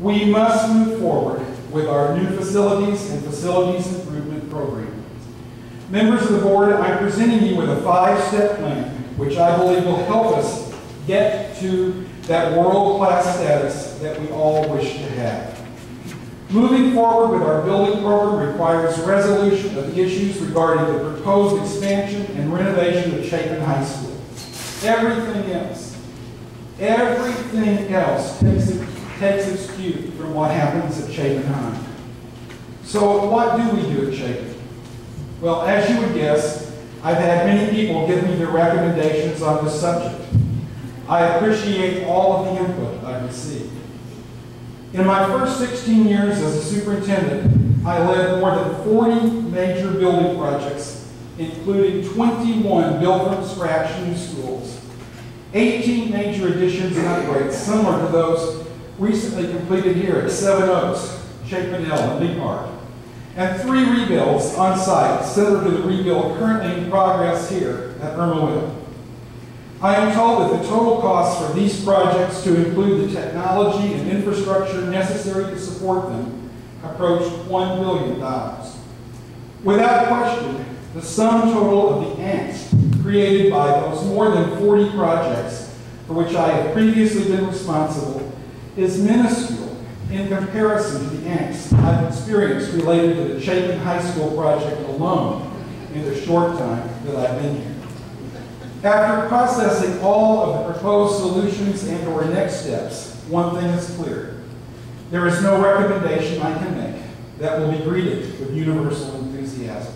We must move forward with our new facilities and facilities improvement program. Members of the board, I'm presenting you with a 5-step plan, which I believe will help us get to that world-class status that we all wish to have. Moving forward with our building program requires resolution of issues regarding the proposed expansion and renovation of Chapin High School. Everything else takes its cue from what happens at Chapin High. So what do we do at Chapin? Well, as you would guess, I've had many people give me their recommendations on this subject. I appreciate all of the input I've received. In my first 16 years as a superintendent, I led more than 40 major building projects, including 21 built from scratch new schools, 18 major additions and upgrades similar to those recently completed here at Seven Oaks, Chapin Hill, and Lee Park, and 3 rebuilds on site similar to the rebuild currently in progress here at Irma Will. I am told that the total cost for these projects to include the technology and infrastructure necessary to support them approached $1 billion. Without question, the sum total of the angst created by those more than 40 projects for which I have previously been responsible is minuscule in comparison to the angst I've experienced related to the Chapin High School project alone in the short time that I've been here. After processing all of the proposed solutions and or next steps, one thing is clear. There is no recommendation I can make that will be greeted with universal enthusiasm.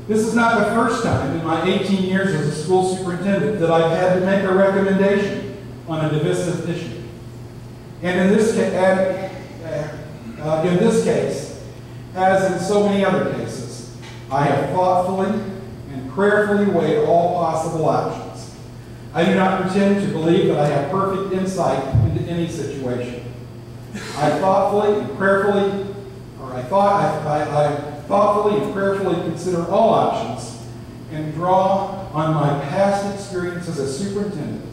This is not the first time in my 18 years as a school superintendent that I've had to make a recommendation on a divisive issue. And in this case, as in so many other cases, I have thoughtfully and prayerfully weighed all possible options. I do not pretend to believe that I have perfect insight into any situation. I thoughtfully and prayerfully consider all options and draw on my past experience as a superintendent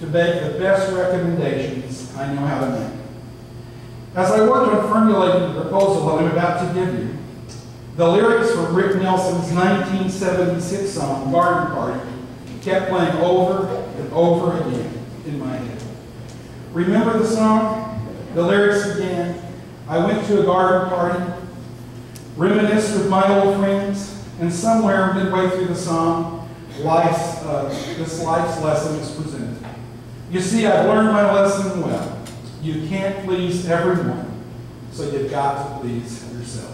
to make the best recommendations I know how to make. As I worked on formulating the proposal that I'm about to give you, the lyrics from Rick Nelson's 1976 song, Garden Party, kept playing over and over again in my head. Remember the song? The lyrics began, I went to a garden party, reminisced with my old friends, and somewhere midway through the song, this life's lesson is presented. You see, I've learned my lesson well. You can't please everyone, so you've got to please yourself.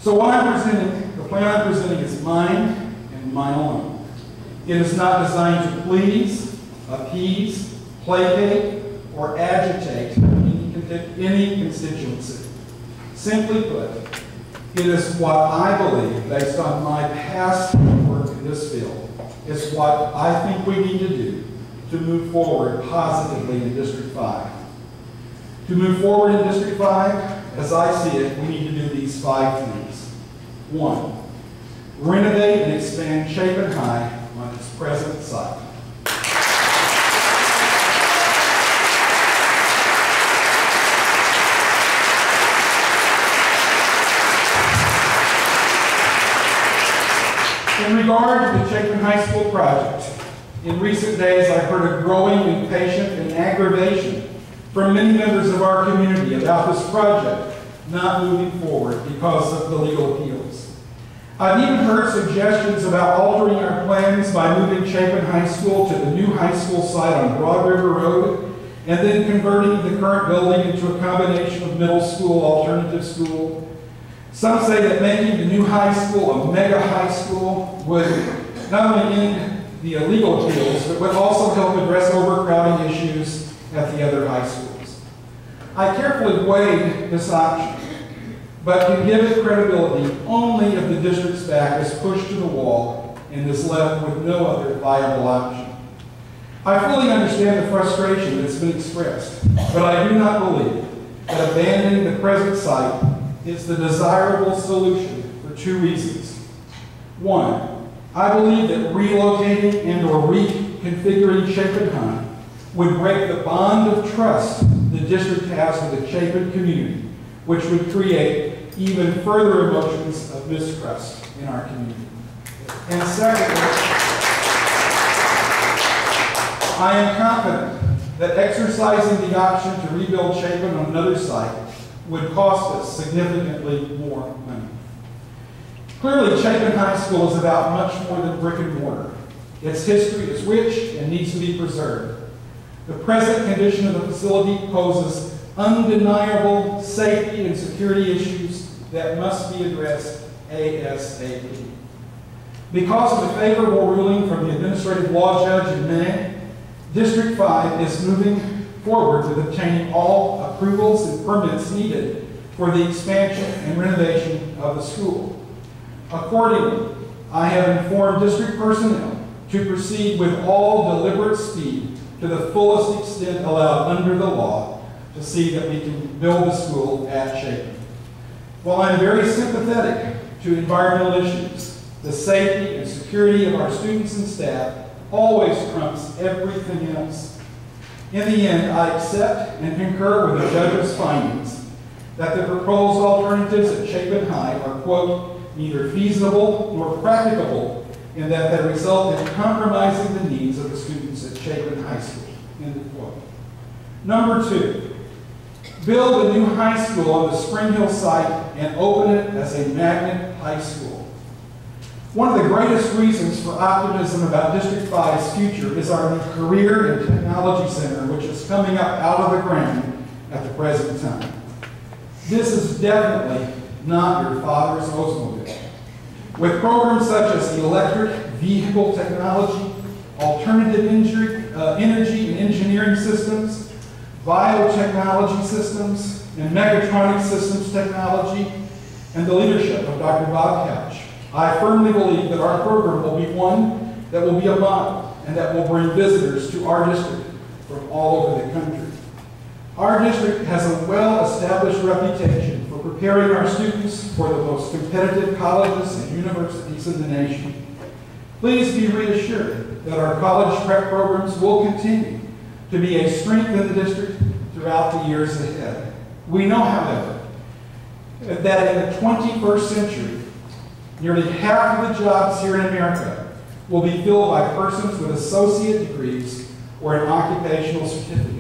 So what the plan I'm presenting is mine and mine alone. It is not designed to please, appease, placate, or agitate any constituency. Simply put, it is what I believe, based on my past work in this field, is what I think we need to do to move forward positively in District 5. To move forward in District 5, as I see it, we need to do these 5 things. 1, renovate and expand Chapin High on its present site. In regard to the Chapin High School project, in recent days I've heard a growing impatience and aggravation from many members of our community about this project not moving forward because of the legal appeals. I've even heard suggestions about altering our plans by moving Chapin High School to the new high school site on Broad River Road and then converting the current building into a combination of middle school, alternative school. Some say that making the new high school a mega high school would not only end the illegal appeals, but would also help address overcrowding issues at the other high schools. I carefully weighed this option, but can give it credibility only if the district's back is pushed to the wall and is left with no other viable option. I fully understand the frustration that's been expressed, but I do not believe that abandoning the present site is the desirable solution for 2 reasons. 1, I believe that relocating and or reconfiguring Chapin High would break the bond of trust the district has with the Chapin community, which would create even further emotions of mistrust in our community. And secondly, I am confident that exercising the option to rebuild Chapin on another site would cost us significantly more money. Clearly, Chapin High School is about much more than brick and mortar. Its history is rich and needs to be preserved. The present condition of the facility poses undeniable safety and security issues that must be addressed ASAP. Because of the favorable ruling from the administrative law judge in May, District 5 is moving forward with obtaining all approvals and permits needed for the expansion and renovation of the school. Accordingly, I have informed district personnel to proceed with all deliberate speed to the fullest extent allowed under the law to see that we can build the school at Chapin. While I'm very sympathetic to environmental issues, the safety and security of our students and staff always trumps everything else. In the end, I accept and concur with the judge's findings that the proposed alternatives at Chapin High are, quote, neither feasible nor practicable in that they result in compromising the needs of the students at Chapin High School, end of quote. Number 2, build a new high school on the Spring Hill site and open it as a magnet high school. One of the greatest reasons for optimism about District 5's future is our new Career and Technology Center, which is coming up out of the ground at the present time. This is definitely not your father's Oldsmobile. With programs such as electric vehicle technology, alternative energy and engineering systems, biotechnology systems, and mechatronic systems technology, and the leadership of Dr. Bob Couch, I firmly believe that our program will be one that will be a model and that will bring visitors to our district from all over the country. Our district has a well-established reputation for preparing our students for the most competitive colleges and universities in the nation. Please be reassured that our college prep programs will continue to be a strength in the district throughout the years ahead. We know, however, that in the 21st century, nearly half of the jobs here in America will be filled by persons with associate degrees or an occupational certificate.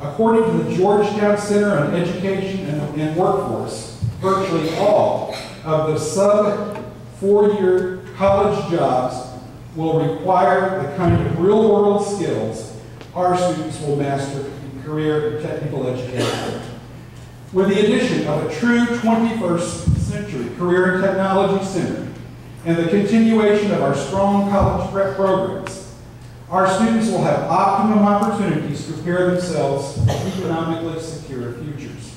According to the Georgetown Center on Education and Workforce, virtually all of the sub-4-year college jobs will require the kind of real-world skills our students will master in career and technical education. With the addition of a true 21st century Career and Technology Center and the continuation of our strong college prep programs, our students will have optimum opportunities to prepare themselves for economically secure futures.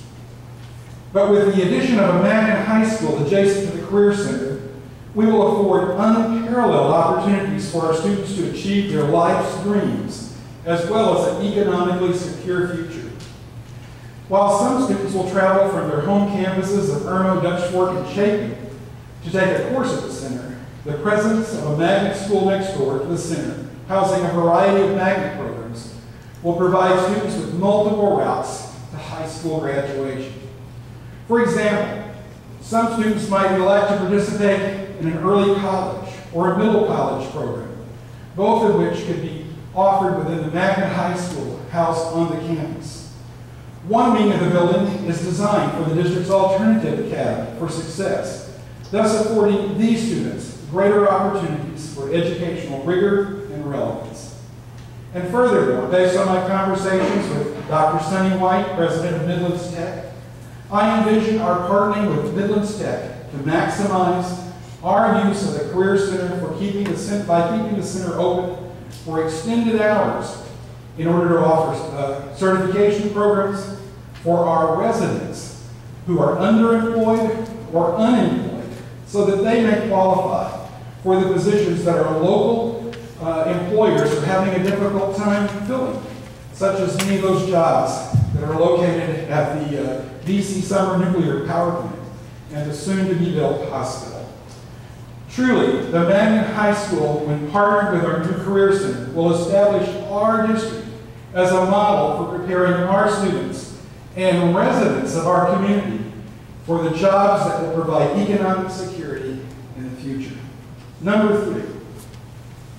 But with the addition of a magnet high school adjacent to the Career Center, we will afford unparalleled opportunities for our students to achieve their life's dreams, as well as an economically secure future. While some students will travel from their home campuses of Irmo, Dutch Fork, and Chapin to take a course at the center, the presence of a magnet school next door to the center, housing a variety of magnet programs, will provide students with multiple routes to high school graduation. For example, some students might elect to participate in an early college or a middle college program, both of which could be offered within the magnet high school housed on the campus. One wing of the building is designed for the district's alternative academy for success, thus affording these students greater opportunities for educational rigor and relevance. And furthermore, based on my conversations with Dr. Sonny White, president of Midlands Tech, I envision our partnering with Midlands Tech to maximize our use of the Career Center by keeping the center open for extended hours in order to offer certification programs for our residents who are underemployed or unemployed so that they may qualify for the positions that our local employers are having a difficult time filling, such as many of those jobs that are located at the DC Summer Nuclear Power Plant and the soon-to-be-built hospital. Truly, the Magnet High School, when partnered with our new Career Center, will establish our district as a model for preparing our students and residents of our community for the jobs that will provide economic security in the future. Number 3,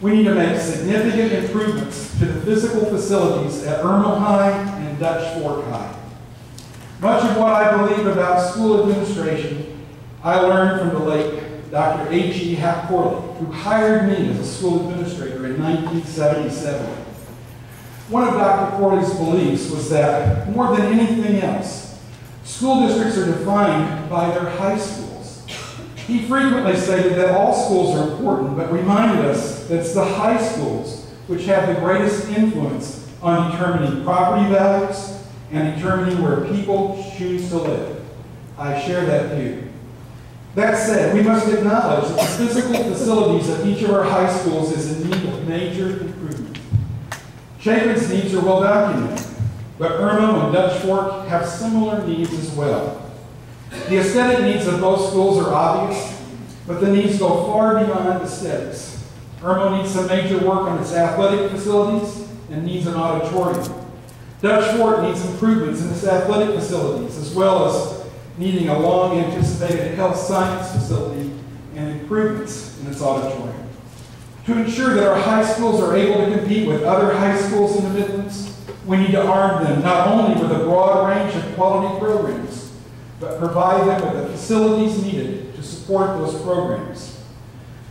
we need to make significant improvements to the physical facilities at Irmo High and Dutch Fork High. Much of what I believe about school administration, I learned from the late Dr. H.E. Happ Corley, who hired me as a school administrator in 1977. One of Dr. Corley's beliefs was that, more than anything else, school districts are defined by their high schools. He frequently stated that all schools are important, but reminded us that it's the high schools which have the greatest influence on determining property values and determining where people choose to live. I share that view. That said, we must acknowledge that the physical facilities of each of our high schools is in need of major improvement. Chapin's needs are well documented, but Irmo and Dutch Fork have similar needs as well. The aesthetic needs of both schools are obvious, but the needs go far beyond aesthetics. Irmo needs some major work on its athletic facilities and needs an auditorium. Dutch Fork needs improvements in its athletic facilities, as well as needing a long-anticipated health science facility and improvements in its auditorium. To ensure that our high schools are able to compete with other high schools in the Midlands, we need to arm them not only with a broad range of quality programs, but provide them with the facilities needed to support those programs.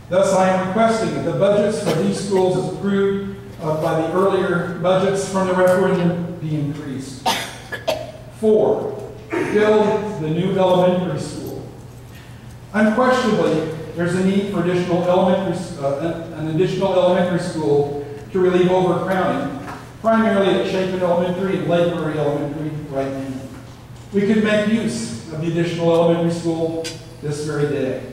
Thus, I am requesting that the budgets for these schools as approved by the earlier budgets from the referendum be increased. 4, build the new elementary school. Unquestionably, there's a need for an additional elementary school to relieve overcrowding, primarily at Chapin Elementary and Lakebury Elementary right now. We could make use of the additional elementary school this very day.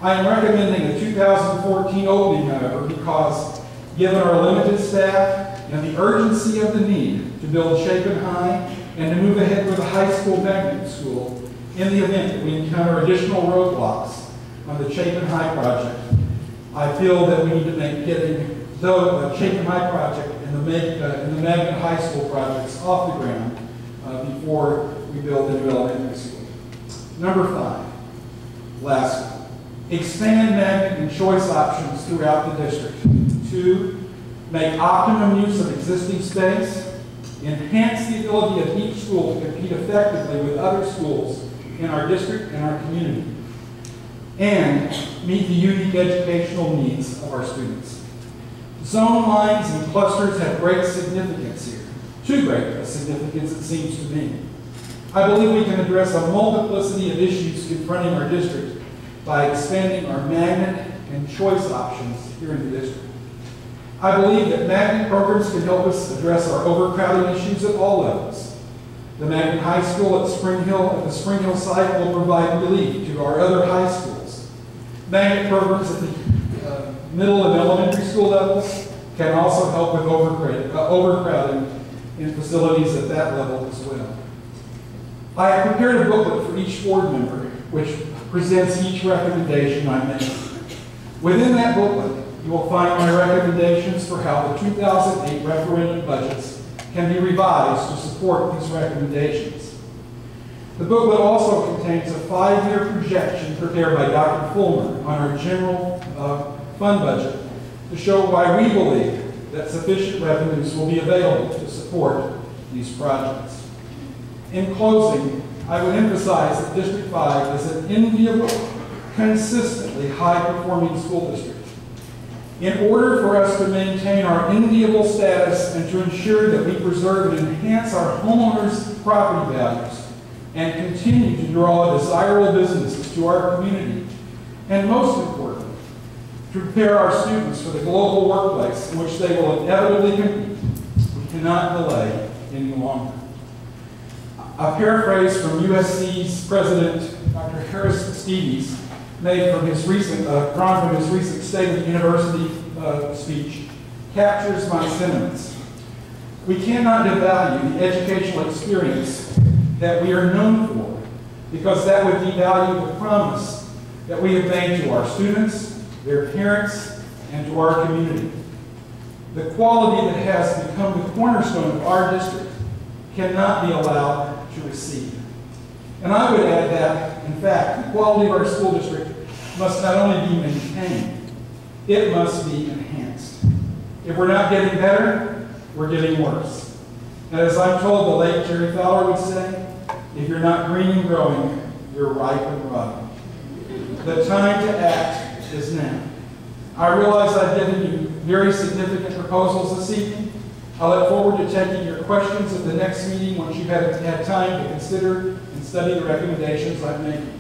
I am recommending a 2014 opening, however, because given our limited staff and the urgency of the need to build Chapin High and to move ahead with the high school magnet school in the event that we encounter additional roadblocks on the Chapin High project, I feel that we need to make getting the Chapin High project and the magnet high school projects off the ground before we build the new elementary school. Number 5, last one, expand magnet and choice options throughout the district. 2, make optimum use of existing space, enhance the ability of each school to compete effectively with other schools in our district and our community, and meet the unique educational needs of our students. Zone lines and clusters have great significance here. Too great a significance, it seems to me. I believe we can address a multiplicity of issues confronting our district by expanding our magnet and choice options here in the district. I believe that magnet programs can help us address our overcrowding issues at all levels. The magnet high school at the Spring Hill site will provide relief to our other high schools. Magnet programs at the middle and elementary school levels can also help with overcrowding in facilities at that level as well. I have prepared a booklet for each board member which presents each recommendation I make. Within that booklet, you will find my recommendations for how the 2008 referendum budgets can be revised to support these recommendations. The booklet also contains a 5-year projection prepared by Dr. Fulmer on our general fund budget to show why we believe that sufficient revenues will be available to support these projects. In closing, I would emphasize that District 5 is an enviable, consistently high-performing school district. In order for us to maintain our enviable status and to ensure that we preserve and enhance our homeowners' property values and continue to draw desirable businesses to our community, and most importantly, to prepare our students for the global workplace in which they will inevitably compete, we cannot delay any longer. A paraphrase from USC's President Dr. Harris Stevens, made from his recent, drawn from his recent State of the University speech, captures my sentiments. We cannot devalue the educational experience that we are known for, because that would devalue the promise that we have made to our students, their parents, and to our community. The quality that has become the cornerstone of our district cannot be allowed to recede. And I would add that, in fact, the quality of our school district must not only be maintained, it must be enhanced. If we're not getting better, we're getting worse. And as I'm told, the late Jerry Fowler would say, if you're not green and growing, you're ripe and rotten. The time to act is now. I realize I've given you very significant proposals this evening. I look forward to taking your questions at the next meeting once you've had time to consider and study the recommendations I'm making.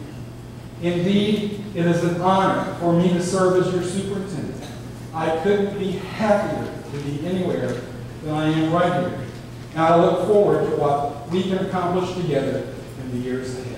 Indeed, it is an honor for me to serve as your superintendent. I couldn't be happier to be anywhere than I am right here. And I look forward to what we can accomplish together in the years ahead.